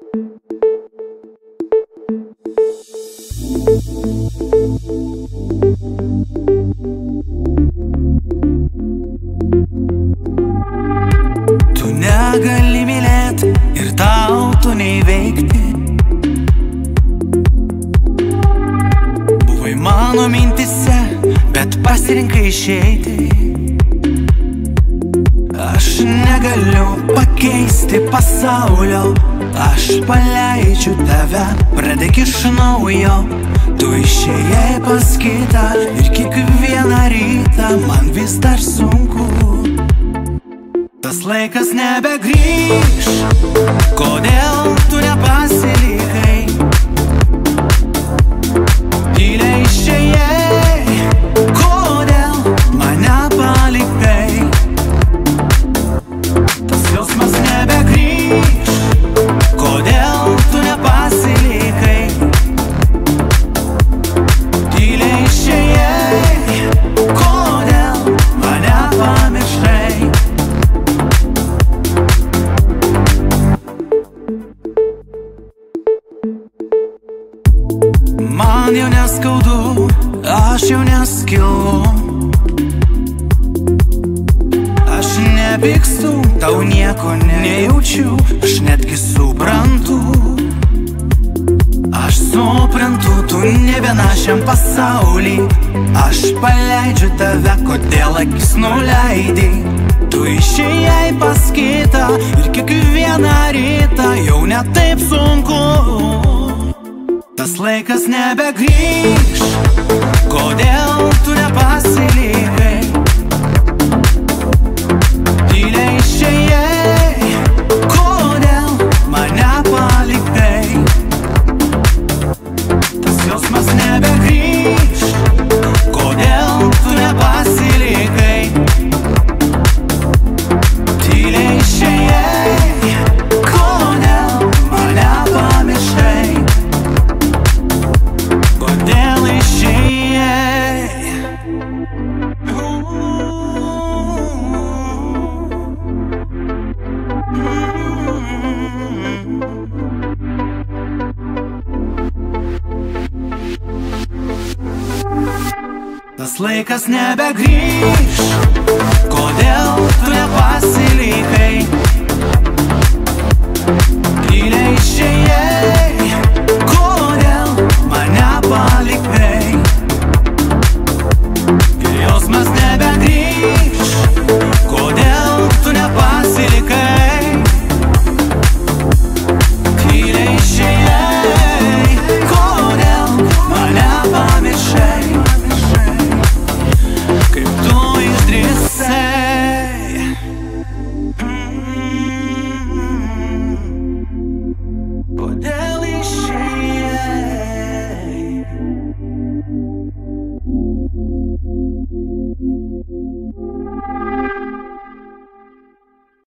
Tu negali mylėt ir tau tu neįveikti. Buvai mano mintise, bet pasirinkai išeiti. Aš negaliu pakeisti pasaulio, aš paleidžiu tave, pradėk iš naujo. Tu išėjai pas kitą ir kiekvieną rytą man vis dar sunku. Tas laikas nebegrįš, kodėl tu nepasilikai? Tyliai išėjai, kodėl mane palikai? Tas jausmas nebegrįš, kodėl tu nepasilikai? Tyliai išėjai, kodėl mane pamiršai? Man jau neskaudu, aš jau neskilu. Aš nepykstu, tau nieko nejaučiu, aš netgi suprantu. Aš suprantu, tu ne viena šiam pasaulį. Aš paleidžiu tave, kodėl akis nuleidai? Tu išėjai pas kitą ir kiekvieną rytą jau ne taip sunku. Tas laikas nebegrįš, kodėl tu nepasilikai? Tyliai išėjai, kodėl mane palikai? Tas jausmas nebegrįš, kodėl tu nepasilikai? Tyliai išėjai, kodėl mane pamiršai? Kodėl išėjai? Tas laikas nebegrįš, kodėl tu nepasilikai?